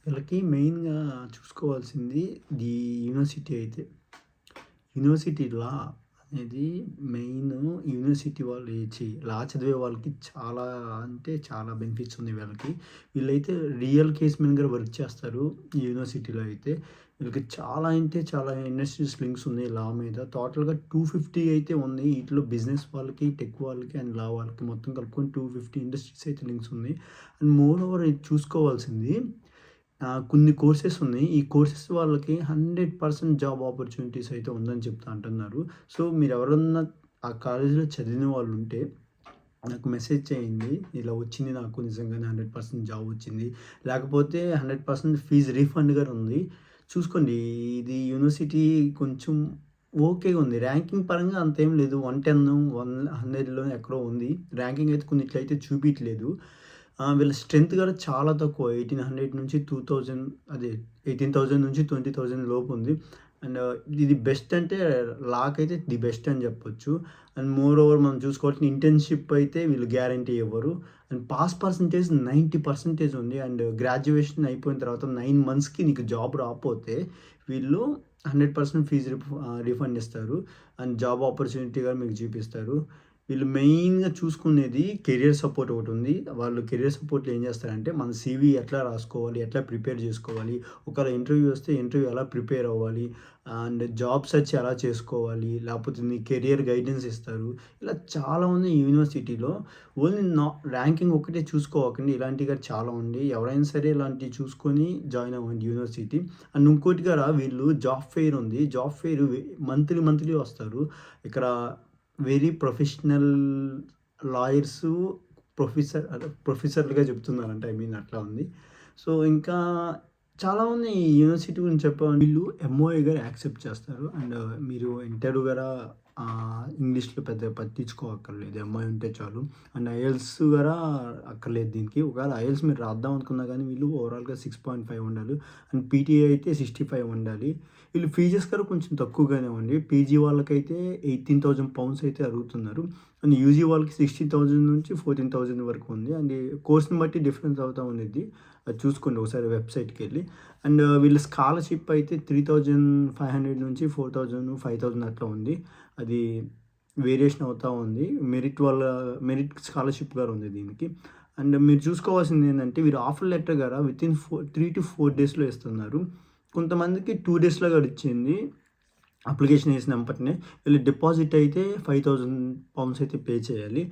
వీళ్ళకి మెయిన్‌గా చూసుకోవాల్సింది ది యూనివర్సిటీ అయితే. యూనివర్సిటీ లా అనేది మెయిను యూనివర్సిటీ వాళ్ళు లా చదివే వాళ్ళకి చాలా అంటే చాలా బెనిఫిట్స్ ఉన్నాయి వీళ్ళకి. వీళ్ళైతే రియల్ కేస్ మీద వర్క్ చేస్తారు ఈ యూనివర్సిటీలో అయితే. వీళ్ళకి చాలా అంటే చాలా ఇండస్ట్రీస్ లింక్స్ ఉన్నాయి లా మీద. టోటల్‌గా 250 అయితే ఉన్నాయి. వీటిలో బిజినెస్ వాళ్ళకి, టెక్ వాళ్ళకి అండ్ లా వాళ్ళకి మొత్తం కలుపుకొని 250 ఇండస్ట్రీస్ అయితే లింక్స్ ఉన్నాయి. అండ్ మోర్ ఓవర్ ఇది చూసుకోవాల్సింది కొన్ని కోర్సెస్ ఉన్నాయి. ఈ కోర్సెస్ వాళ్ళకి 100% జాబ్ ఆపర్చునిటీస్ అయితే ఉందని చెప్తా అంటున్నారు. సో, మీరెవరన్నా ఆ కాలేజీలో చదివిన వాళ్ళుంటే నాకు మెసేజ్ చేయండి. ఇలా వచ్చింది నాకు నిజంగానే 100% జాబ్ వచ్చింది. లేకపోతే 100% ఫీజ్ రీఫండ్ కూడా ఉంది. చూసుకోండి ఇది యూనివర్సిటీ కొంచెం ఓకేగా ఉంది. ర్యాంకింగ్ పరంగా అంతేం లేదు. 110, 100లో ఎక్కడో ఉంది. ర్యాంకింగ్ అయితే కొన్నిట్లో అయితే చూపియట్లేదు. వీళ్ళ స్ట్రెంత్ కూడా చాలా తక్కువ. 1800 నుంచి 2000 అదే 18,000 నుంచి 20,000 లోపు ఉంది. అండ్ ఇది బెస్ట్ అంటే లాకైతే ది బెస్ట్ అని చెప్పొచ్చు. అండ్ మోర్ ఓవర్ మనం చూసుకోవాల్సిన ఇంటర్న్‌షిప్ అయితే వీళ్ళు గ్యారంటీ ఇవ్వరు. అండ్ పాస్ పర్సెంటేజ్ 90% ఉంది. అండ్ గ్రాడ్యుయేషన్ అయిపోయిన తర్వాత 9 మంత్స్‌కి నీకు జాబ్ రాకపోతే వీళ్ళు 100% రీఫండ్ ఇస్తారు. అండ్ జాబ్ ఆపర్చునిటీ కూడా మీకు చూపిస్తారు. వీళ్ళు మెయిన్‌గా చూసుకునేది కెరియర్ సపోర్ట్ ఒకటుంది. వాళ్ళు కెరియర్ సపోర్ట్‌లో ఏం చేస్తారంటే, మన సీవీ ఎట్లా రాసుకోవాలి, ఎట్లా ప్రిపేర్ చేసుకోవాలి, ఒకవేళ ఇంటర్వ్యూ వస్తే ఇంటర్వ్యూ ఎలా ప్రిపేర్ అవ్వాలి, అండ్ జాబ్ సెర్చ్ ఎలా చేసుకోవాలి, లేకపోతే నీ కెరియర్ గైడెన్స్ ఇస్తారు. ఇలా చాలా ఉన్నాయి యూనివర్సిటీలో. ఓన్లీ ర్యాంకింగ్ ఒక్కటే చూసుకోకండి. ఇలాంటివి కూడా చాలా ఉంది. ఎవరైనా సరే ఇలాంటివి చూసుకొని జాయిన్ అవ్వండి యూనివర్సిటీ. అండ్ ఇంకోటి కూడా వీళ్ళు జాబ్ ఫెయిర్ ఉంది. జాబ్ ఫెయిర్ మంత్లీ వస్తారు. ఇక్కడ వెరీ ప్రొఫెషనల్ లాయర్సు ప్రొఫెసర్లుగా చెప్తున్నారంట. ఐ మీన్ అట్లా ఉంది. సో, ఇంకా చాలా ఉన్నాయి ఈ యూనివర్సిటీ గురించి చెప్పాలంటే వీళ్ళు ఎంఓఏ గారు యాక్సెప్ట్ చేస్తారు. అండ్ మీరు ఇంటర్వ్యూ గూడా ఇంగ్లీష్‌లో పెద్దగా పట్టించుకోక్కర్లేదు. ఎంఓఏ ఉంటే చాలు. అండ్ ఐఎల్టీఎస్ గూడా అక్కర్లేదు దీనికి. ఒకవేళ ఐఎల్టీఎస్ మీరు రాద్దాం అనుకున్నా గానీ వీళ్ళు ఓవరాల్‌గా 6.5 ఉండాలి. అండ్ పీటీఏ అయితే 65 ఉండాలి. వీళ్ళు ఫీజెస్ కూడా కొంచెం తక్కువగానే ఉంది. పీజీ వాళ్ళకైతే £18,000 అయితే అడుగుతున్నారు. అండ్ యూజీ వాళ్ళకి 60,000 నుంచి 14,000 వరకు ఉంది. అండ్ కోర్స్‌ని బట్టి డిఫరెన్స్ అవుతా ఉండిద్ది. అది చూసుకోండి ఒకసారి వెబ్‌సైట్‌కెళ్ళి. అండ్ వీళ్ళ స్కాలర్‌షిప్ అయితే 3,500 నుంచి 4,000, 5,000 అట్లా ఉంది. అది వేరియేషన్ అవుతా ఉంది. మెరిట్ స్కాలర్‌షిప్ కూడా ఉంది దీనికి. అండ్ మీరు చూసుకోవాల్సింది ఏంటంటే వీరు ఆఫర్ లెటర్ కూడా వితిన్ 3-4 డేస్‌లో ఇస్తున్నారు. కొంతమందికి 2 డేస్‌లో కూడా ఇచ్చింది. అప్లికేషన్ వేసిన వెంబటనే వీళ్ళు డిపాజిట్ అయితే £5,000 అయితే పే చేయాలి.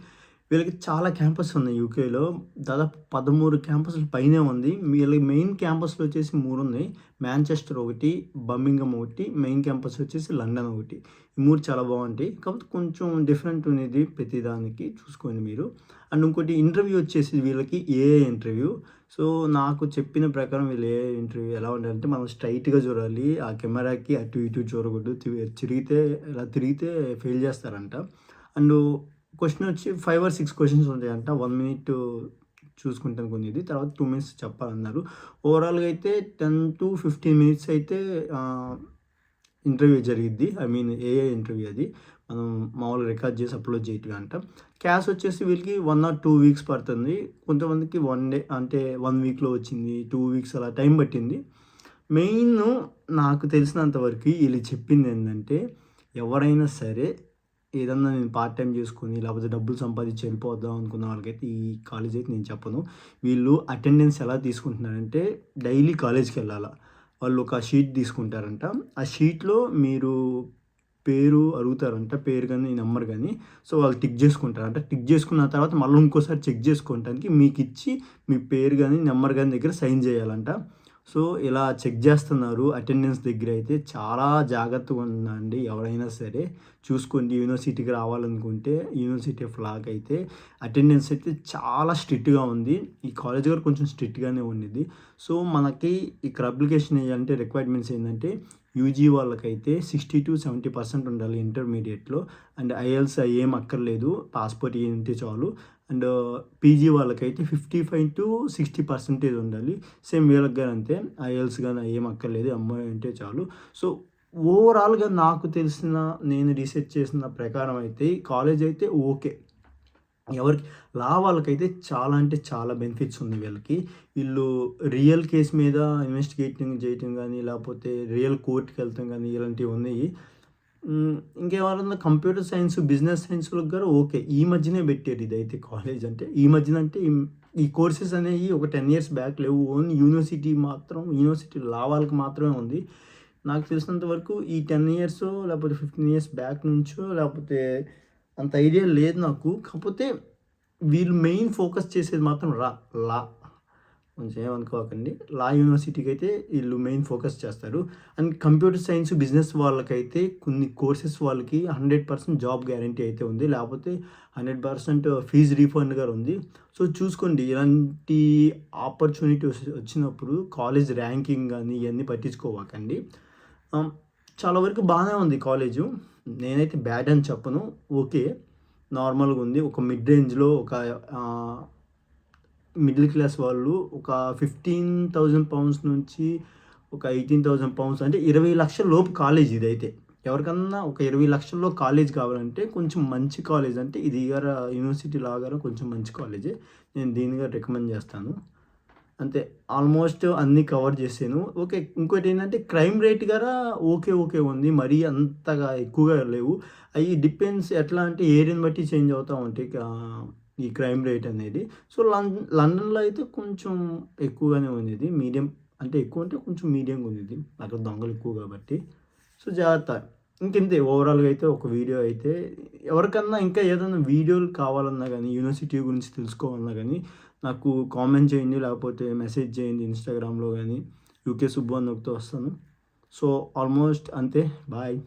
వీళ్ళకి చాలా క్యాంపస్ ఉన్నాయి యూకేలో. దాదాపు 13 క్యాంపస్‌ల పైనే ఉంది. వీళ్ళకి మెయిన్ క్యాంపస్‌లు వచ్చేసి 3 ఉన్నాయి. మాంచెస్టర్ ఒకటి, బర్మింఘమ్ ఒకటి, మెయిన్ క్యాంపస్ వచ్చేసి లండన్ ఒకటి. ఈ 3 చాలా బాగుంటాయి. కాకపోతే కొంచెం డిఫరెంట్ ఉండేది ప్రతి దానికి చూసుకోండి మీరు. అండ్ ఇంకోటి ఇంటర్వ్యూ వచ్చేసి వీళ్ళకి ఏఐ ఇంటర్వ్యూ. సో, నాకు చెప్పిన ప్రకారం వీళ్ళు ఏఐ ఇంటర్వ్యూ ఎలా ఉండాలంటే మనం స్ట్రెయిట్‌గా చూడాలి. ఆ కెమెరాకి అటు ఇటు చూడకూడదు. ఇలా తిరిగితే ఫెయిల్ చేస్తారంట. అండ్ క్వెషన్ వచ్చి 5 ఆర్ 6 క్వెషన్స్ ఉంటాయంట. 1 మినిట్ చూసుకుంటాను కొన్నిది. తర్వాత 2 మినిట్స్ చెప్పాలన్నారు. ఓవరాల్‌గా అయితే 10-15 మినిట్స్ అయితే ఇంటర్వ్యూ జరిగిద్ది. ఐ మీన్ ఏఐ ఇంటర్వ్యూ అది. మనం మామూలుగా రికార్డ్ చేసి అప్‌లోడ్ చేయటమే అంట. క్లాస్ వచ్చేసి వీళ్ళకి 1 ఆర్ 2 వీక్స్ పడుతుంది. కొంతమందికి 1 డే అంటే 1 వీక్‌లో వచ్చింది. 2 వీక్స్ అలా టైం పట్టింది. మెయిన్ నాకు తెలిసినంత వరకి ఈళ్ళు చెప్పిందేందంటే ఎవరైనా సరే ఏదన్నా నేను పార్ట్ టైమ్ చేసుకొని లేకపోతే డబ్బులు సంపాదించి వెళ్ళిపోదాం అనుకున్న వాళ్ళకైతే ఈ కాలేజ్ అయితే నేను చెప్పను. వీళ్ళు అటెండెన్స్ ఎలా తీసుకుంటున్నారంటే డైలీ కాలేజ్‌కెళ్ళాల. వాళ్ళు ఒక షీట్ తీసుకుంటారంట. ఆ షీట్‌లో మీరు పేరు అడుగుతారంట. పేరు గాని, నంబర్ గాని. సో, వాళ్ళు టిక్ చేసుకుంటారంట. టిక్ చేసుకున్న తర్వాత మళ్ళీ ఇంకోసారి చెక్ చేసుకోవటానికి మీకిచ్చి మీ పేరు గాని, నంబర్ గాని దగ్గర సైన్ చేయాలంట. సో, ఇలా చెక్ చేస్తున్నారు. అటెండెన్స్ దగ్గరైతే చాలా జాగ్రత్తగా ఉండండి ఎవరైనా సరే. చూసుకోండి యూనివర్సిటీకి రావాలనుకుంటే యూనివర్సిటీ ఆఫ్ లాకి అయితే అటెండెన్స్ అయితే చాలా స్ట్రిక్ట్‌గా ఉంది. ఈ కాలేజ్ కూడా కొంచెం స్ట్రిక్ట్‌గానే ఉండిద్ది. సో, మనకి ఇక్కడ అప్లికేషన్ ఎయ్యాలంటే రిక్వైర్మెంట్స్ ఏందంటే యూజీ వాళ్ళకైతే 60-70% ఉండాలి ఇంటర్మీడియేట్‌లో. అండ్ ఐఎల్టీఎస్ ఏం అక్కర్లేదు. పాస్‌పోర్ట్ ఉంటే చాలు. అండ్ పీజీ వాళ్ళకైతే 55-60% ఉండాలి. సేమ్ వీళ్ళకి గాని అంతే. ఐఎల్టీఎస్ గాని ఏం అక్కర్లేదు. ఎంఓఏ ఉంటే చాలు. సో, ఓవరాల్‌గా నాకు తెలిసిన నేను రీసెర్చ్ చేసిన ప్రకారం అయితే ఈ కాలేజ్ అయితే ఓకే. ఎవరికి లా వాళ్ళకైతే చాలా అంటే చాలా బెనిఫిట్స్ ఉన్నాయి వీళ్ళకి. వీళ్ళు రియల్ కేస్ మీద ఇన్వెస్టిగేటింగ్ చేయటం గానీ, లేపోతే రియల్ కోర్ట్‌కెళ్తాం గానీ, ఇలాంటివి ఉన్నాయి. ఇంకెవరన్నా కంప్యూటర్ సైన్స్, బిజినెస్ సైన్స్‌లోకి గూడా ఓకే. ఈ మధ్యనే పెట్టారు ఇదైతే కాలేజ్ అంటే. ఈ మధ్యన అంటే ఈ కోర్సెస్ అనేయి ఒక 10 ఇయర్స్ బ్యాక్ లేవు. ఓన్లీ యూనివర్సిటీ లా వాళ్ళకి మాత్రమే ఉంది. నాకు తెలిసినంత వరకు ఈ 10 ఇయర్సో లేకపోతే 15 ఇయర్స్ బ్యాక్ నుంచో లేకపోతే అంత ఐడియా లేదు నాకు. కాకపోతే వీళ్ళు మెయిన్ ఫోకస్ చేసేది మాత్రం లా. కొంచెం ఏమనుకోకండి. లా యూనివర్సిటీకైతే ఈళ్ళు మెయిన్ ఫోకస్ చేస్తారు. అండ్ కంప్యూటర్ సైన్స్, బిజినెస్ వాళ్ళకైతే కొన్ని కోర్సెస్ వాళ్ళకి 100% జాబ్ గ్యారంటీ అయితే ఉంది. లేపోతే 100% ఫీజ్ రీఫండ్ కూడా ఉంది. సో, చూసుకోండి ఇలాంటి ఆపర్చునిటీ వచ్చినప్పుడు కాలేజ్ ర్యాంకింగ్ గాని ఇయన్నీ పట్టించుకోమాకండి. ఆహ్, చాలా వరకు బానే ఉంది కాలేజు. నేనైతే బ్యాడ్ అని చెప్పను. ఓకే. నార్మల్‌గా ఉంది. ఒక మిడ్ రేంజ్‌లో ఒక ఆహ్ మిడిల్ క్లాస్ వాళ్ళు ఒక 15,000 పౌండ్స్ నుంచి ఒక 18,000 పౌండ్స్ అంటే 20,00,000 లోపు కాలేజ్ ఇదైతే. ఎవరికన్నా ఒక 20,00,000లో కాలేజ్ కావాలంటే కొంచెం మంచి కాలేజ్ అంటే ఇది గార యూనివర్సిటీ లా గార కొంచెం మంచి కాలేజే. నేను దీన్ని గాని రికమెండ్ చేస్తాను. అంతే ఆల్మోస్ట్ అన్నీ కవర్ చేశాను. ఓకే. ఇంకోటేంటంటే క్రైమ్ రేట్ గారా ఓకే ఉంది. మరీ అంతగా ఎక్కువగా లేవు. అయి డిపెండ్స్ ఎట్లా అంటే ఏరియాని బట్టి చేంజ్ అవుతా ఉంటాయి. ఈ క్రైమ్ రేట్ అనేది. సో, లండన్‌లో అయితే కొంచెం ఎక్కువగానే ఉండేది. మీడియం అంటే ఎక్కువ అంటే కొంచెం మీడియంగా ఉండేది. అక్కడ దొంగలు ఎక్కువ కాబట్టి. సో, జాగ్రత్త. ఇంకింతే ఓవరాల్‌గా అయితే ఒక వీడియో అయితే ఎవరికన్నా ఇంకా ఏదైనా వీడియోలు కావాలన్నా గానీ, యూనివర్సిటీ గురించి తెలుసుకోవాలన్నా గానీ, నాకు కామెంట్ చేయండి. లేకపోతే మెసేజ్ చేయండి ఇన్‌స్టాగ్రామ్‌లో గానీ, యూకే సుబ్బు అని నొక్కితే వస్తాను. సో, ఆల్మోస్ట్ అంతే. బాయ్.